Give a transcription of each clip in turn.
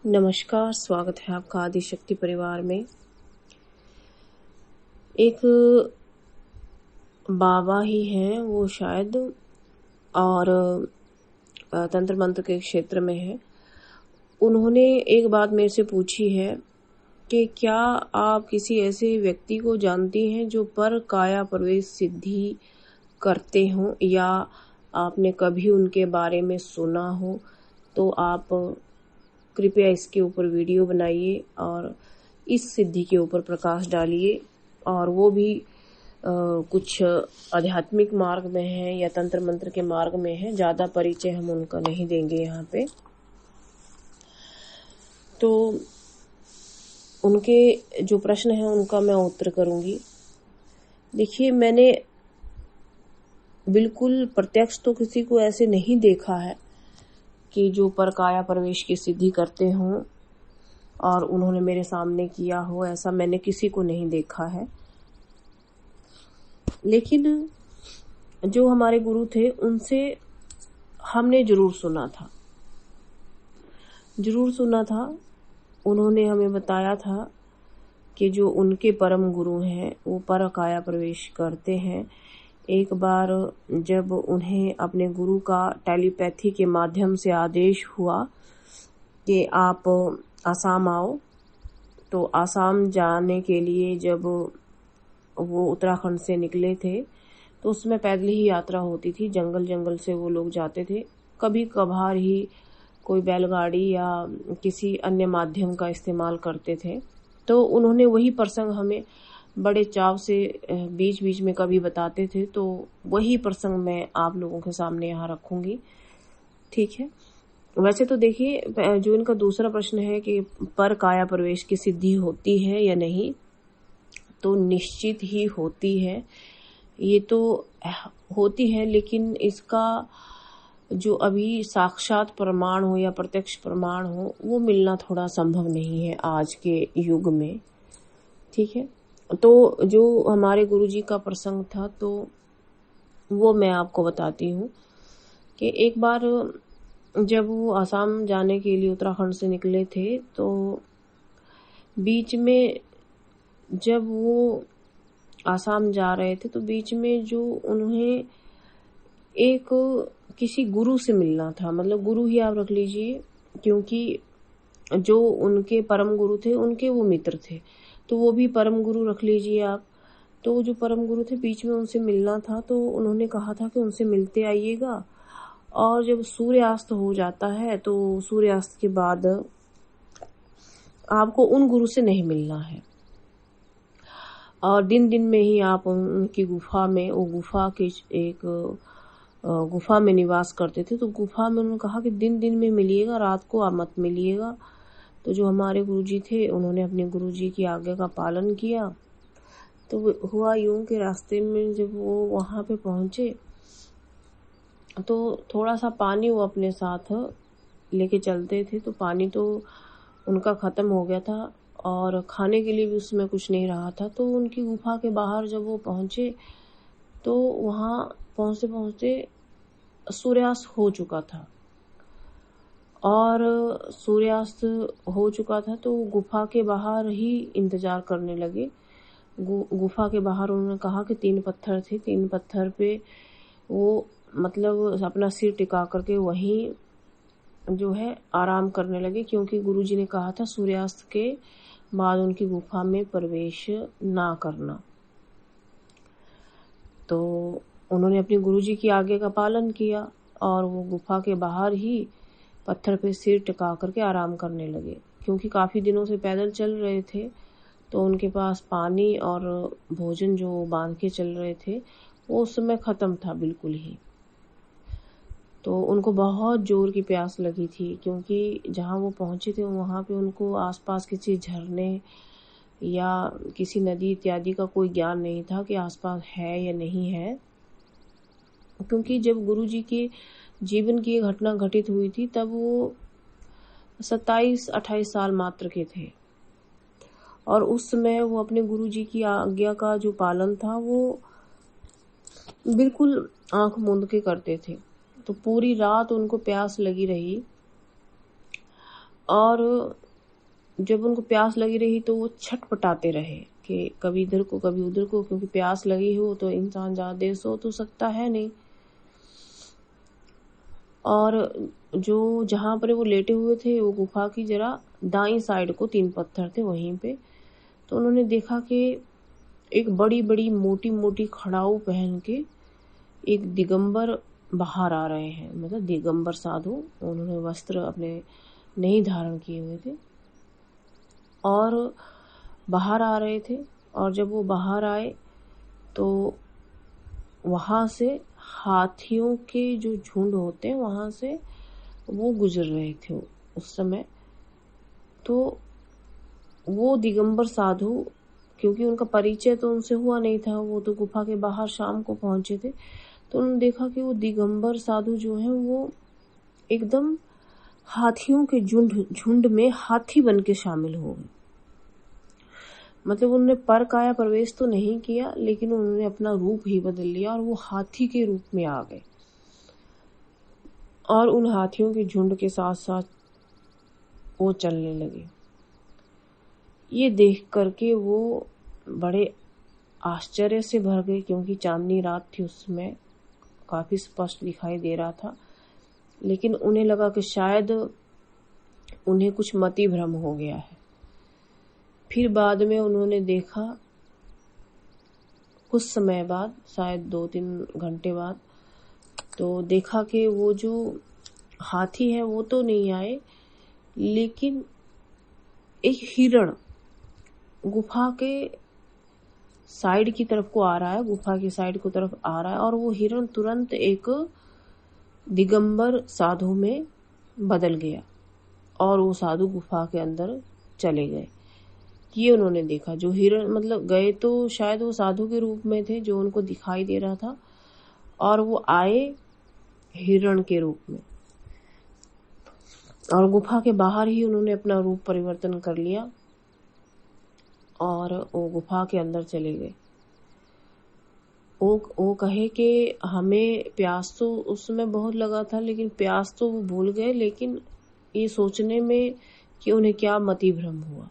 नमस्कार, स्वागत है आपका आदिशक्ति परिवार में। एक बाबा ही हैं वो शायद, और तंत्र मंत्र के क्षेत्र में है। उन्होंने एक बात मेरे से पूछी है कि क्या आप किसी ऐसे व्यक्ति को जानती हैं जो पर काया प्रवेश सिद्धि करते हों, या आपने कभी उनके बारे में सुना हो, तो आप कृपया इसके ऊपर वीडियो बनाइए और इस सिद्धि के ऊपर प्रकाश डालिए। और वो भी कुछ आध्यात्मिक मार्ग में है या तंत्र मंत्र के मार्ग में है। ज़्यादा परिचय हम उनका नहीं देंगे यहाँ पे। तो उनके जो प्रश्न है उनका मैं उत्तर करूँगी। देखिए, मैंने बिल्कुल प्रत्यक्ष तो किसी को ऐसे नहीं देखा है कि जो पर काया प्रवेश की सिद्धि करते हों और उन्होंने मेरे सामने किया हो, ऐसा मैंने किसी को नहीं देखा है। लेकिन जो हमारे गुरु थे उनसे हमने जरूर सुना था। उन्होंने हमें बताया था कि जो उनके परम गुरु हैं वो पर काया प्रवेश करते हैं। एक बार जब उन्हें अपने गुरु का टेलीपैथी के माध्यम से आदेश हुआ कि आप आसाम आओ, तो आसाम जाने के लिए जब वो उत्तराखंड से निकले थे तो उसमें पैदल ही यात्रा होती थी। जंगल से वो लोग जाते थे। कभी कभार ही कोई बैलगाड़ी या किसी अन्य माध्यम का इस्तेमाल करते थे। तो उन्होंने वही प्रसंग हमें बड़े चाव से बीच बीच में कभी बताते थे। तो वही प्रसंग मैं आप लोगों के सामने यहाँ रखूंगी, ठीक है। वैसे तो देखिए, जो इनका दूसरा प्रश्न है कि पर काया प्रवेश की सिद्धि होती है या नहीं, तो निश्चित ही होती है। ये तो होती है, लेकिन इसका जो अभी साक्षात प्रमाण हो या प्रत्यक्ष प्रमाण हो, वो मिलना थोड़ा संभव नहीं है आज के युग में, ठीक है। तो जो हमारे गुरुजी का प्रसंग था, तो वो मैं आपको बताती हूँ कि एक बार जब वो आसाम जाने के लिए उत्तराखंड से निकले थे, तो बीच में जब वो आसाम जा रहे थे तो बीच में जो उन्हें एक किसी गुरु से मिलना था, मतलब गुरु ही आप रख लीजिए, क्योंकि जो उनके परम गुरु थे उनके वो मित्र थे, तो वो भी परम गुरु रख लीजिए आप। तो जो परम गुरु थे, बीच में उनसे मिलना था, तो उन्होंने कहा था कि उनसे मिलते आइएगा। और जब सूर्यास्त हो जाता है तो सूर्यास्त के बाद आपको उन गुरु से नहीं मिलना है, और दिन में ही आप उनकी गुफा में, वो गुफा के एक गुफा में निवास करते थे। तो गुफा में उन्होंने कहा कि दिन में मिलिएगा, रात को आप मत मिलिएगा। तो जो हमारे गुरुजी थे उन्होंने अपने गुरुजी की आज्ञा का पालन किया। तो हुआ यूं कि रास्ते में जब वो वहां पे पहुंचे तो थोड़ा सा पानी वो अपने साथ लेके चलते थे। तो पानी तो उनका खत्म हो गया था और खाने के लिए भी उसमें कुछ नहीं रहा था। तो उनकी गुफा के बाहर जब वो पहुंचे तो वहां पहुंचते सूर्यास्त हो चुका था। और सूर्यास्त हो चुका था तो गुफा के बाहर ही इंतजार करने लगे। गुफा के बाहर उन्होंने कहा कि 3 पत्थर थे, 3 पत्थर पे वो मतलब अपना सिर टिका करके वहीं जो है आराम करने लगे, क्योंकि गुरुजी ने कहा था सूर्यास्त के बाद उनकी गुफा में प्रवेश ना करना। तो उन्होंने अपने गुरुजी की आज्ञा का पालन किया और वो गुफा के बाहर ही पत्थर पे सिर टिका करके आराम करने लगे। क्योंकि काफी दिनों से पैदल चल रहे थे, तो उनके पास पानी और भोजन जो बांध के चल रहे थे वो उस समय खत्म था बिल्कुल ही। तो उनको बहुत जोर की प्यास लगी थी, क्योंकि जहाँ वो पहुंचे थे वहां पे उनको आसपास किसी झरने या किसी नदी इत्यादि का कोई ज्ञान नहीं था कि आसपास है या नहीं है। क्योंकि जब गुरुजी के जीवन की घटना घटित हुई थी तब वो 27-28 साल मात्र के थे, और उस समय वो अपने गुरुजी की आज्ञा का जो पालन था वो बिल्कुल आंख मूंद के करते थे। तो पूरी रात उनको प्यास लगी रही और जब उनको प्यास लगी रही तो वो छटपटाते रहे कि कभी इधर को कभी उधर को, क्योंकि प्यास लगी हो तो इंसान ज़्यादा देर सो तो सकता है नहीं। और जो जहाँ पर वो लेटे हुए थे वो गुफा की जरा दाईं साइड को 3 पत्थर थे वहीं पे। तो उन्होंने देखा कि एक बड़ी बड़ी मोटी मोटी खड़ाऊ पहन के एक दिगंबर बाहर आ रहे हैं, मतलब दिगंबर साधु। उन्होंने वस्त्र अपने नहीं धारण किए हुए थे और बाहर आ रहे थे। और जब वो बाहर आए तो वहां से हाथियों के जो झुंड होते हैं वहां से वो गुजर रहे थे उस समय। तो वो दिगंबर साधु, क्योंकि उनका परिचय तो उनसे हुआ नहीं था, वो तो गुफा के बाहर शाम को पहुंचे थे, तो उन्होंने देखा कि वो दिगंबर साधु जो है वो एकदम हाथियों के झुंड में हाथी बन के शामिल हो गए। मतलब उन्होंने पर काया प्रवेश तो नहीं किया, लेकिन उन्होंने अपना रूप ही बदल लिया और वो हाथी के रूप में आ गए और उन हाथियों के झुंड के साथ साथ वो चलने लगे। ये देख करके वो बड़े आश्चर्य से भर गए, क्योंकि चांदनी रात थी, उसमें काफी स्पष्ट दिखाई दे रहा था। लेकिन उन्हें लगा कि शायद उन्हें कुछ मति भ्रम हो गया है। फिर बाद में उन्होंने देखा, कुछ समय बाद, शायद 2-3 घंटे बाद, तो देखा कि वो जो हाथी है वो तो नहीं आए, लेकिन एक हिरण गुफा के साइड की तरफ को आ रहा है, गुफा की साइड की तरफ आ रहा है। और वो हिरण तुरंत एक दिगंबर साधु में बदल गया और वो साधु गुफा के अंदर चले गए। ये उन्होंने देखा। जो हिरण, मतलब गए तो शायद वो साधु के रूप में थे जो उनको दिखाई दे रहा था, और वो आए हिरण के रूप में, और गुफा के बाहर ही उन्होंने अपना रूप परिवर्तन कर लिया और वो गुफा के अंदर चले गए। वो कहे कि हमें प्यास तो उस समय बहुत लगा था, लेकिन प्यास तो वो भूल गए, लेकिन ये सोचने में कि उन्हें क्या मति भ्रम हुआ।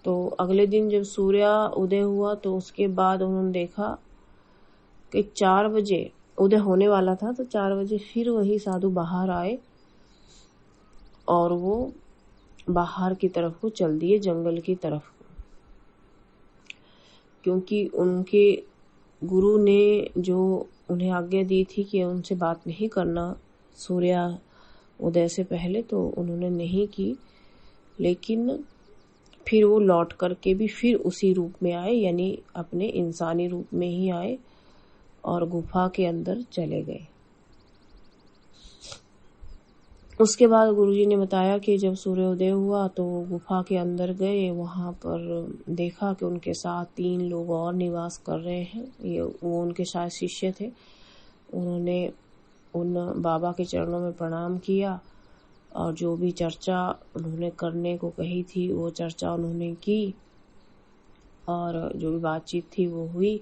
तो अगले दिन जब सूर्य उदय हुआ तो उसके बाद उन्होंने देखा कि 4 बजे उदय होने वाला था, तो 4 बजे फिर वही साधु बाहर आए और वो बाहर की तरफ को चल दिए, जंगल की तरफ, क्योंकि उनके गुरु ने जो उन्हें आज्ञा दी थी कि उनसे बात नहीं करना सूर्य उदय से पहले, तो उन्होंने नहीं की। लेकिन फिर वो लौट करके भी फिर उसी रूप में आए, यानी अपने इंसानी रूप में ही आए और गुफा के अंदर चले गए। उसके बाद गुरुजी ने बताया कि जब सूर्योदय हुआ तो गुफा के अंदर गए, वहां पर देखा कि उनके साथ 3 लोग और निवास कर रहे हैं। वो उनके शायद शिष्य थे। उन्होंने उन बाबा के चरणों में प्रणाम किया और जो भी चर्चा उन्होंने करने को कही थी वो चर्चा उन्होंने की और जो भी बातचीत थी वो हुई।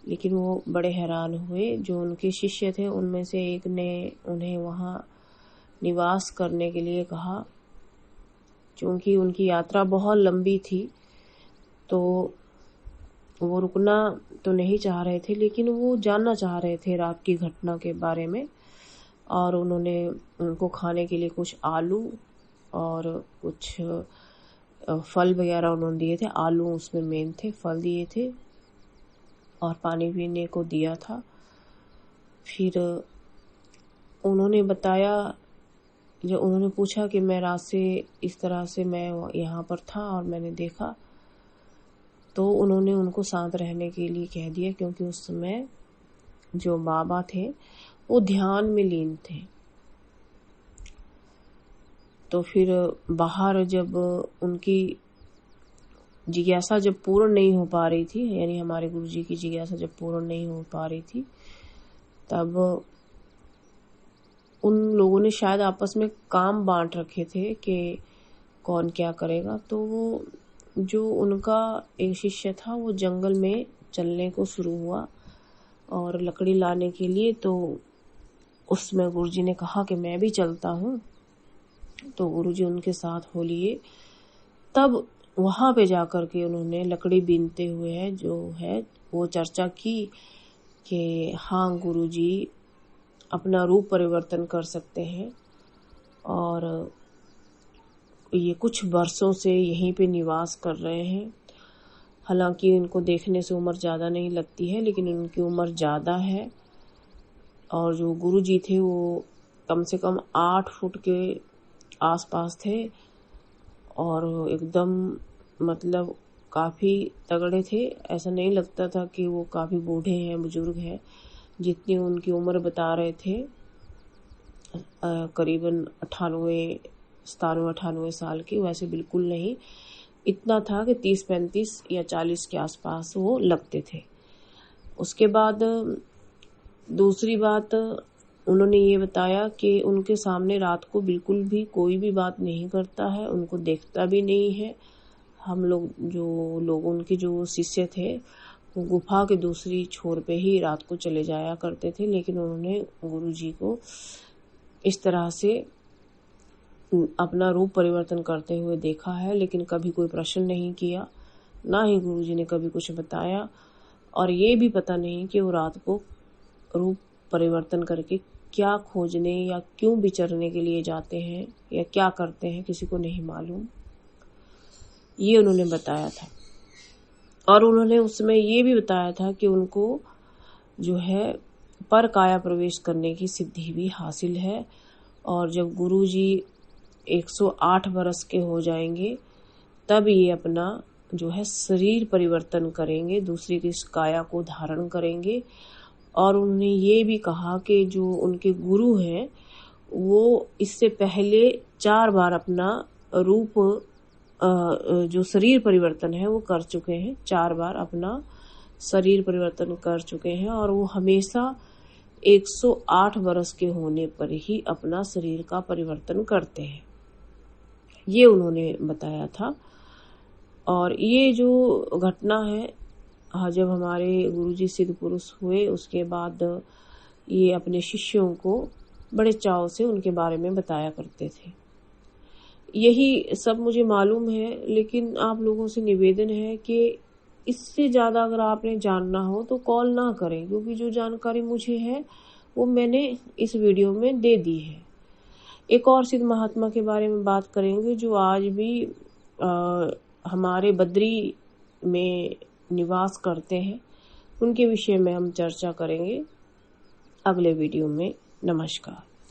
लेकिन वो बड़े हैरान हुए। जो उनके शिष्य थे उनमें से एक ने उन्हें वहां निवास करने के लिए कहा। क्योंकि उनकी यात्रा बहुत लंबी थी तो वो रुकना तो नहीं चाह रहे थे, लेकिन वो जानना चाह रहे थे रात की घटना के बारे में। और उन्होंने उनको खाने के लिए कुछ आलू और कुछ फल वगैरह उन्होंने दिए थे। आलू उसमें मेन थे, फल दिए थे और पानी पीने को दिया था। फिर उन्होंने बताया, जब उन्होंने पूछा कि मैं रात से इस तरह से मैं यहाँ पर था और मैंने देखा, तो उन्होंने उनको शांत रहने के लिए कह दिया, क्योंकि उस समय जो बाबा थे वो ध्यान में लीन थे। तो फिर बाहर जब उनकी जिज्ञासा जब पूर्ण नहीं हो पा रही थी, यानी हमारे गुरुजी की जिज्ञासा जब पूर्ण नहीं हो पा रही थी, तब उन लोगों ने शायद आपस में काम बांट रखे थे कि कौन क्या करेगा। तो वो जो उनका एक शिष्य था वो जंगल में चलने को शुरू हुआ और लकड़ी लाने के लिए। तो उसमें गुरुजी ने कहा कि मैं भी चलता हूँ। तो गुरुजी उनके साथ हो लिए। तब वहां पे जाकर के उन्होंने लकड़ी बीनते हुए है जो है वो चर्चा की कि हाँ गुरुजी अपना रूप परिवर्तन कर सकते हैं और ये कुछ वर्षों से यहीं पे निवास कर रहे हैं। हालांकि उनको देखने से उम्र ज़्यादा नहीं लगती है, लेकिन उनकी उम्र ज़्यादा है। और जो गुरुजी थे वो कम से कम 8 फुट के आसपास थे और एकदम मतलब काफ़ी तगड़े थे। ऐसा नहीं लगता था कि वो काफ़ी बूढ़े हैं, बुजुर्ग हैं। जितनी उनकी उम्र बता रहे थे करीबन 97-98 साल की, वैसे बिल्कुल नहीं। इतना था कि 30-35 या 40 के आसपास वो लगते थे। उसके बाद दूसरी बात उन्होंने ये बताया कि उनके सामने रात को बिल्कुल भी कोई भी बात नहीं करता है, उनको देखता भी नहीं है। हम लोग जो लोग उनके जो शिष्य थे वो गुफा के दूसरी छोर पे ही रात को चले जाया करते थे, लेकिन उन्होंने गुरुजी को इस तरह से अपना रूप परिवर्तन करते हुए देखा है, लेकिन कभी कोई प्रश्न नहीं किया, ना ही गुरुजी ने कभी कुछ बताया। और ये भी पता नहीं कि वो रात को रूप परिवर्तन करके क्या खोजने या क्यों विचरने के लिए जाते हैं या क्या करते हैं, किसी को नहीं मालूम। ये उन्होंने बताया था। और उन्होंने उसमें ये भी बताया था कि उनको जो है पर काया प्रवेश करने की सिद्धि भी हासिल है। और जब गुरुजी 108 वर्ष के हो जाएंगे तब ये अपना जो है शरीर परिवर्तन करेंगे, दूसरी की काया को धारण करेंगे। और उन्होंने ये भी कहा कि जो उनके गुरु हैं वो इससे पहले 4 बार अपना रूप जो शरीर परिवर्तन है वो कर चुके हैं, 4 बार अपना शरीर परिवर्तन कर चुके हैं। और वो हमेशा 108 वर्ष के होने पर ही अपना शरीर का परिवर्तन करते हैं, ये उन्होंने बताया था। और ये जो घटना है, जब हमारे गुरुजी सिद्ध पुरुष हुए उसके बाद ये अपने शिष्यों को बड़े चाव से उनके बारे में बताया करते थे। यही सब मुझे मालूम है, लेकिन आप लोगों से निवेदन है कि इससे ज़्यादा अगर आपने जानना हो तो कॉल ना करें, क्योंकि जो जानकारी मुझे है वो मैंने इस वीडियो में दे दी है। एक और सिद्ध महात्मा के बारे में बात करेंगे जो आज भी हमारे बद्री में निवास करते हैं, उनके विषय में हम चर्चा करेंगे अगले वीडियो में। नमस्कार।